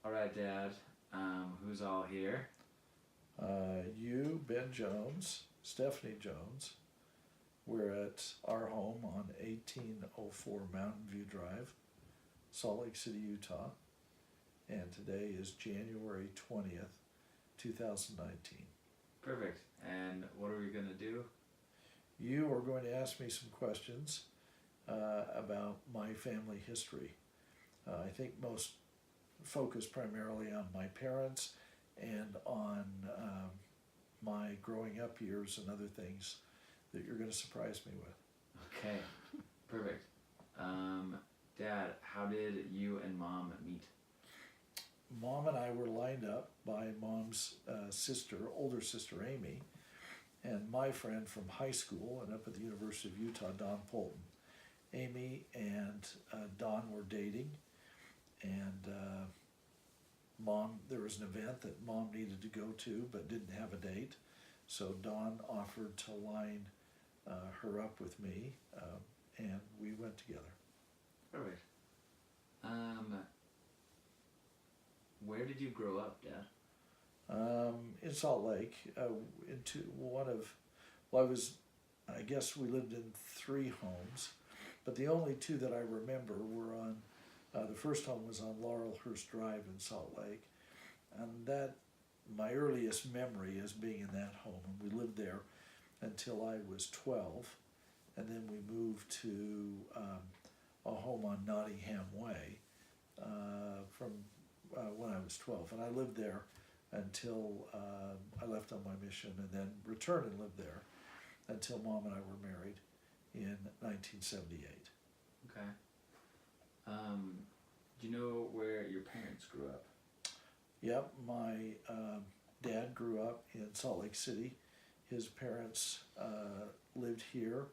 All right, Dad. Who's all here? You, Ben Jones, Stephanie Jones. We're at our home on 1804 Mountain View Drive, Salt Lake City, Utah. And today is January 20th, 2019. Perfect. And what are we gonna do? You are going to ask me some questions about my family history. I think most focus primarily on my parents and on my growing up years and other things that you're going to surprise me with. Okay. Perfect. Dad, how did you and Mom meet? Mom and I were lined up by Mom's older sister Amy, and my friend from high school and up at the University of Utah, Don Polton. Amy and Don were dating, and there was an event that Mom needed to go to but didn't have a date, so Don offered to line her up with me, and we went together. Perfect. Where did you grow up, Dad? In Salt Lake, I guess we lived in 3 homes, but the only 2 that I remember were on, the first home was on Laurelhurst Drive in Salt Lake, and that, my earliest memory is being in that home, and we lived there until I was 12, and then we moved to a home on Nottingham Way from when I was 12, and I lived there until I left on my mission, and then returned and lived there until Mom and I were married in 1978. Okay. Do you know where your parents grew up? Yep, my dad grew up in Salt Lake City. His parents lived here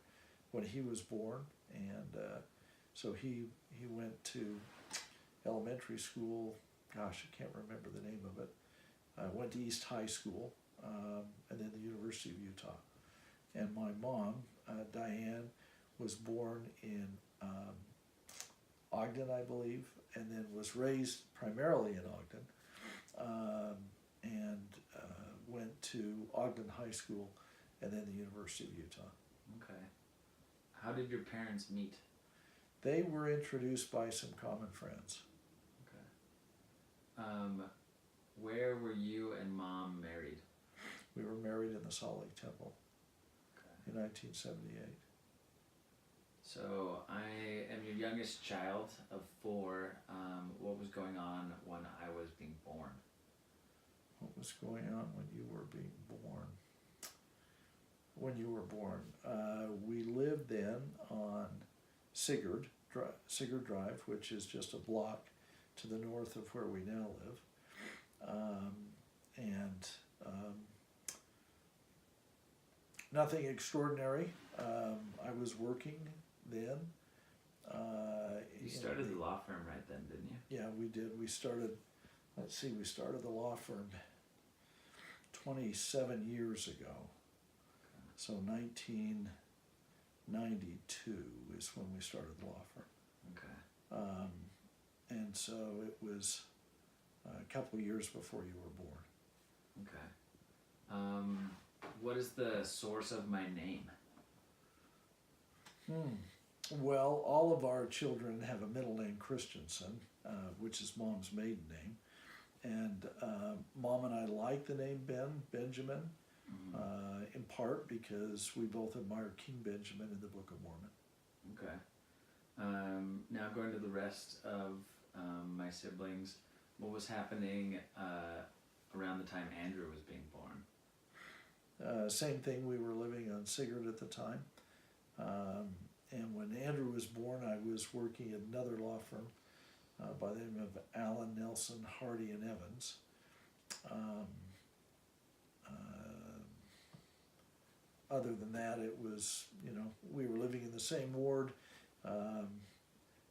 when he was born, and so he went to elementary school. Gosh, I can't remember the name of it. Went to East High School, and then the University of Utah. And my mom, Diane, was born in Ogden, I believe, and then was raised primarily in Ogden, and went to Ogden High School and then the University of Utah. Okay. How did your parents meet? They were introduced by some common friends. Okay. Where were you and Mom married? We were married in the Salt Lake Temple Okay. in 1978. So I am your youngest child of 4. What was going on when I was being born? What was going on when you were being born? When you were born, we lived then on Sigurd Drive, which is just a block to the north of where we now live. Nothing extraordinary. I was working then. You started the law firm right then, didn't you? Yeah, we did. We started the law firm 27 years ago. So 1992 is when we started the law firm. Okay. And so it was a couple of years before you were born. Okay. What is the source of my name? Well, all of our children have a middle name, Christensen, which is Mom's maiden name. And Mom and I like the name Benjamin, in part because we both admire King Benjamin in the Book of Mormon. Okay. Now going to the rest of my siblings, what was happening around the time Andrew was being born? Same thing, we were living on Sigurd at the time. And when Andrew was born, I was working at another law firm by the name of Allen, Nelson, Hardy, and Evans. Other than that, it was, we were living in the same ward.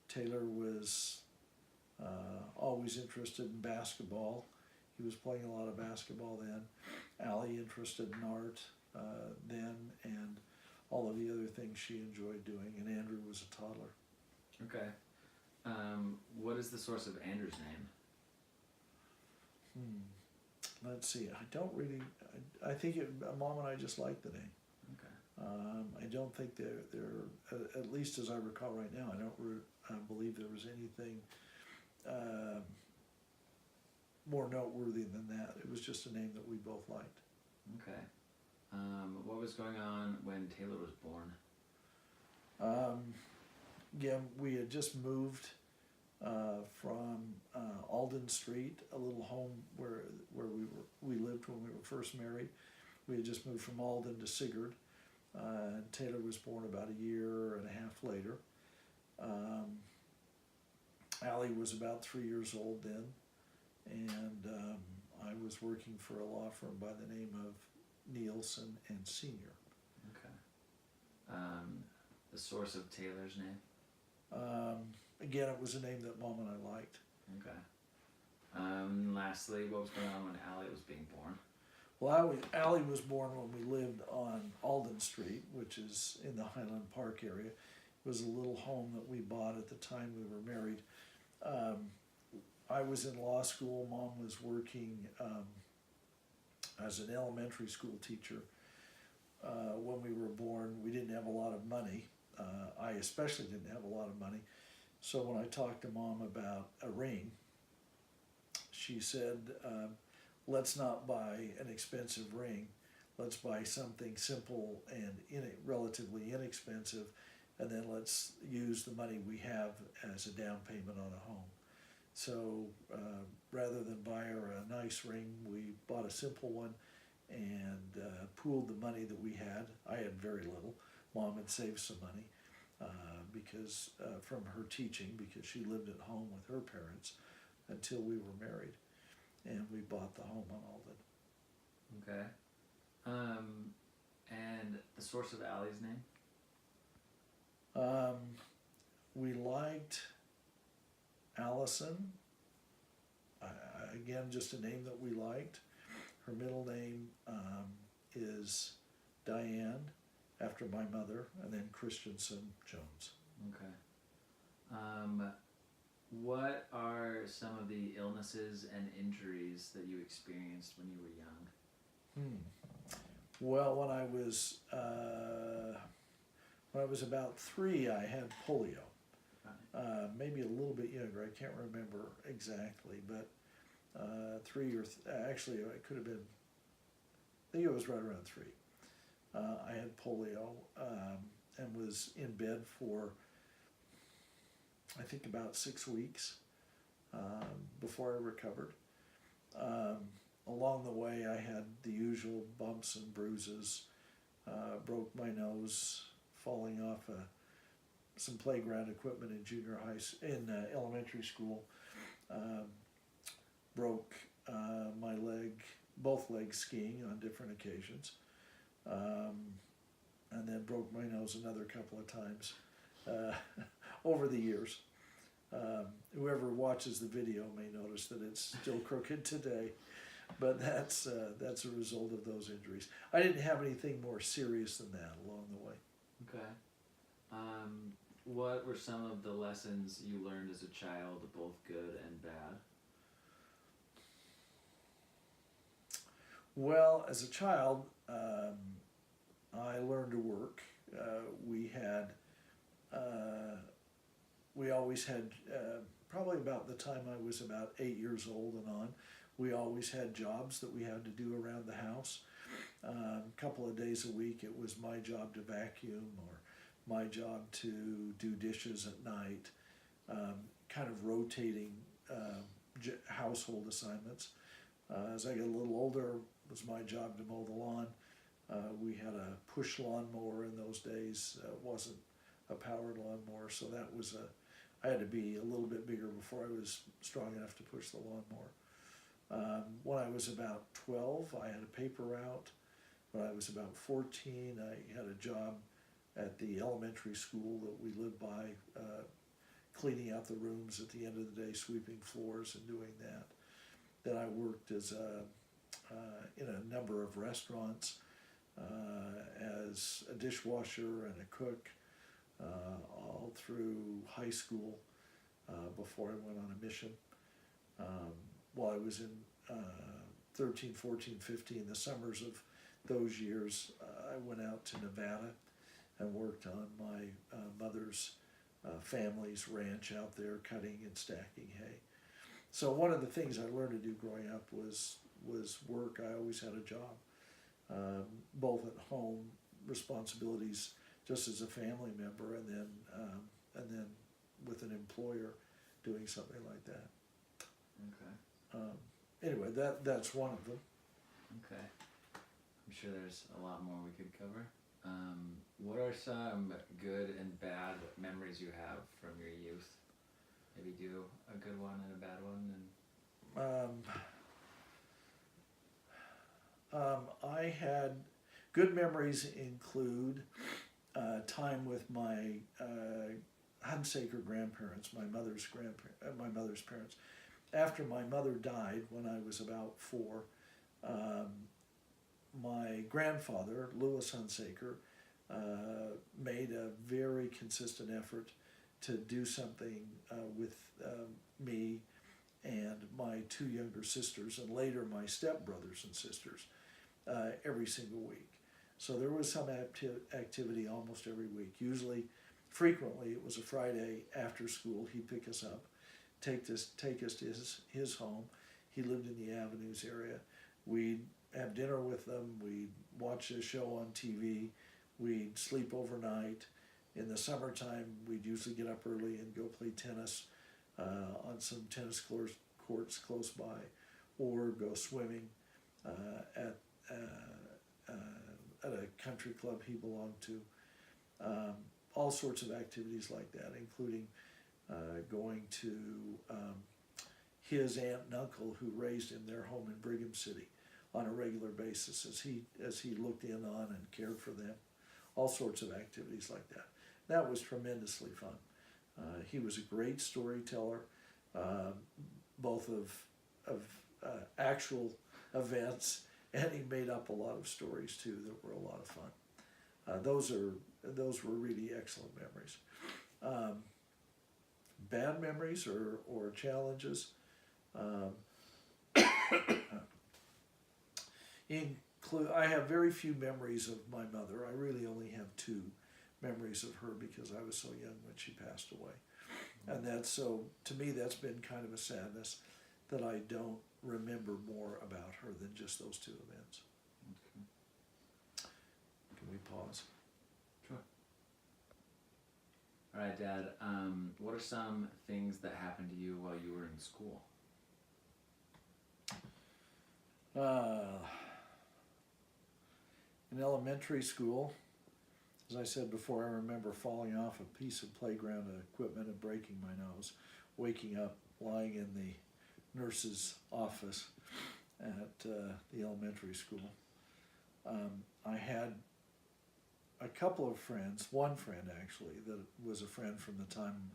Taylor was always interested in basketball. He was playing a lot of basketball then. Allie interested in art then, and all of the other things she enjoyed doing, and Andrew was a toddler. Okay. What is the source of Andrew's name? Let's see. I don't really. I think Mom and I just like the name. Okay. I don't think they're at least as I recall right now. I don't believe there was anything more noteworthy than that. It was just a name that we both liked. Okay. What was going on when Taylor was born? Yeah, we had just moved from Alden Street, a little home where we lived when we were first married. We had just moved from Alden to Sigurd, and Taylor was born about a year and a half later. Allie was about 3 years old then, and I was working for a law firm by the name of Nielsen and Senior. Okay. The source of Taylor's name? Again, it was a name that Mom and I liked. Okay. Lastly, what was going on when Allie was being born? Well, Allie was born when we lived on Alden Street, which is in the Highland Park area. It was a little home that we bought at the time we were married. I was in law school. Mom was working as an elementary school teacher. When we were born, we didn't have a lot of money. I especially didn't have a lot of money. So when I talked to Mom about a ring, she said, let's not buy an expensive ring. Let's buy something simple and relatively inexpensive, and then let's use the money we have as a down payment on a home. So rather than buy her a nice ring, we bought a simple one and pooled the money that we had. I had very little. Mom had saved some money because from her teaching, because she lived at home with her parents until we were married, and we bought the home on Alden. Okay. And the source of Allie's name? We liked Allison. Again, just a name that we liked. Her middle name is Diane, after my mother, and then Christensen Jones. Okay. What are some of the illnesses and injuries that you experienced when you were young? Well, when I was about 3, I had polio. Maybe a little bit younger. I can't remember exactly, but 3 or actually it could have been. I think it was right around 3. I had polio and was in bed for I think about 6 weeks before I recovered. Along the way, I had the usual bumps and bruises. Broke my nose falling off some playground equipment in elementary school. Broke my both legs skiing on different occasions. And then broke my nose another couple of times over the years. Whoever watches the video may notice that it's still crooked today, but that's a result of those injuries. I didn't have anything more serious than that along the way. Okay. What were some of the lessons you learned as a child, both good and bad? Well, as a child, I learned to work. We always had, probably about the time I was about 8 years old and on, we always had jobs that we had to do around the house. A couple of days a week it was my job to vacuum or my job to do dishes at night, kind of rotating household assignments. As I got a little older, it was my job to mow the lawn. We had a push lawnmower in those days. It wasn't a powered lawnmower, so that was I had to be a little bit bigger before I was strong enough to push the lawnmower. When I was about 12, I had a paper route. When I was about 14, I had a job at the elementary school that we lived by, cleaning out the rooms at the end of the day, sweeping floors and doing that. Then I worked as in a number of restaurants as a dishwasher and a cook all through high school before I went on a mission. While I was in 13, 14, 15, the summers of those years, I went out to Nevada and worked on my mother's family's ranch out there, cutting and stacking hay. So one of the things I learned to do growing up was work. I always had a job, both at home, responsibilities just as a family member, and then with an employer doing something like that. Okay. Anyway, that's one of them. Okay. I'm sure there's a lot more we could cover. What are some good and bad memories you have from your youth? Maybe do a good one and a bad one. I had good memories include time with my Hunsaker grandparents, my mother's parents. After my mother died when I was about 4, my grandfather, Louis Hunsaker, made a very consistent effort to do something with me and my 2 younger sisters, and later my stepbrothers and sisters, every single week. So there was some activity almost every week. Frequently, it was a Friday after school. He'd pick us up, take us to his home. He lived in the Avenues area. We'd have dinner with them. We'd watch a show on TV. We'd sleep overnight. In the summertime, we'd usually get up early and go play tennis on some tennis courts close by, or go swimming at a country club he belonged to. All sorts of activities like that, including going to his aunt and uncle who raised him, their home in Brigham City, on a regular basis as he looked in on and cared for them. All sorts of activities like that. That was tremendously fun. He was a great storyteller, both of actual events, and he made up a lot of stories too that were a lot of fun. Those were really excellent memories. Bad memories or challenges include. I have very few memories of my mother. I really only have 2 memories of her because I was so young when she passed away, and to me that's been kind of a sadness that I don't remember more about her than just those 2 events. Okay. Can we pause? Sure. All right, Dad. What are some things that happened to you while you were in school? In elementary school, as I said before, I remember falling off a piece of playground equipment and breaking my nose, waking up, lying in the nurse's office at the elementary school. I had a couple of friends, one friend actually, that was a friend from the time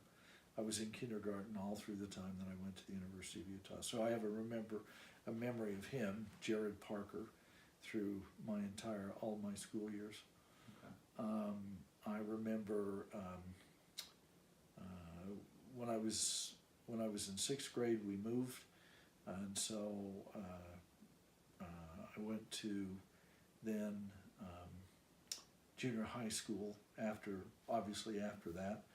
I was in kindergarten all through the time that I went to the University of Utah. So I have a memory of him, Jared Parker, through all my school years. Okay. I remember when I was in 6th grade, we moved, and so I went to then junior high school obviously after that.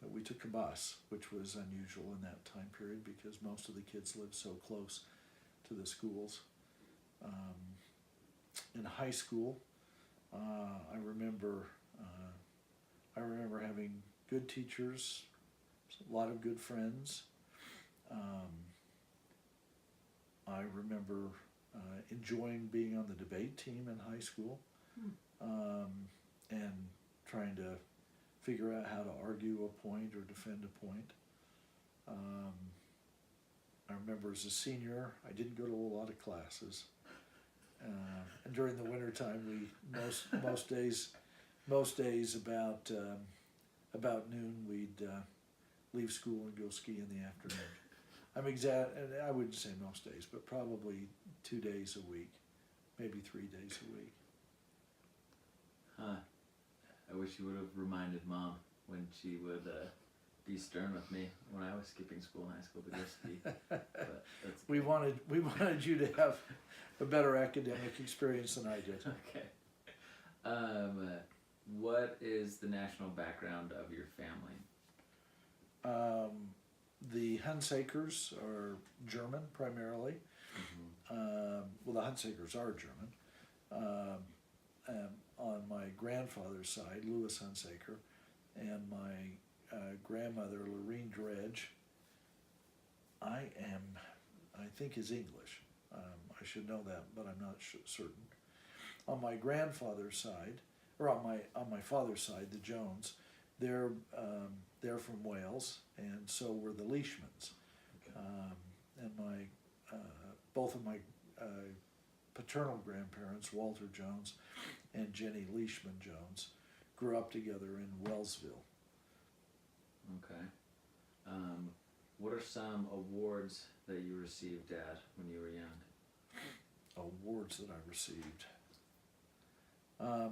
But we took a bus, which was unusual in that time period because most of the kids lived so close to the schools. In high school, I remember having good teachers, a lot of good friends. I remember enjoying being on the debate team in high school, and trying to figure out how to argue a point or defend a point. I remember as a senior, I didn't go to a lot of classes. And during the wintertime, most days about noon, we'd leave school and go ski in the afternoon. I wouldn't say most days, but probably 2 days a week, maybe 3 days a week. Huh. I wish you would have reminded Mom when she would be stern with me when I was skipping school in high school to go ski. But that's wanted you to have a better academic experience than I did. Okay. What is the national background of your family? The Hunsakers are German primarily. Well, the Hunsakers are German. On my grandfather's side, Louis Hunsaker, and my grandmother, Lorene Dredge, I think is English. I should know that, but I'm not certain. On my grandfather's side, or on my father's side, the Jones, they're from Wales, and so were the Leishmans. Okay. And both of my paternal grandparents, Walter Jones and Jenny Leishman Jones, grew up together in Wellsville. Okay. What are some awards that you received, Dad, when you were young? Awards that I received. I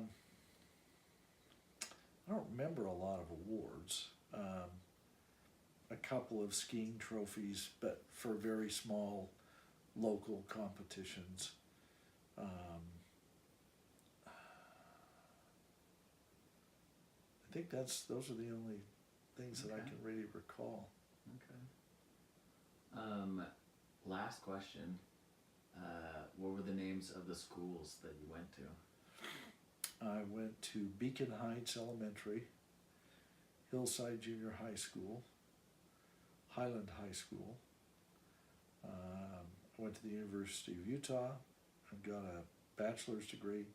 don't remember a lot of awards. A couple of skiing trophies, but for very small local competitions. I think those are the only things that I can really recall. Okay. Last question. What were the names of the schools that you went to? I went to Beacon Heights Elementary, Hillside Junior High School, Highland High School. I went to the University of Utah and got a bachelor's degree,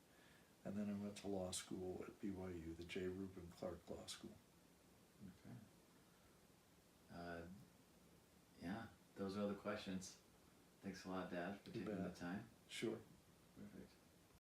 and then I went to law school at BYU, the J. Reuben Clark Law School. Okay. Yeah, those are all the questions. Thanks a lot, Dad, for taking the time. Sure.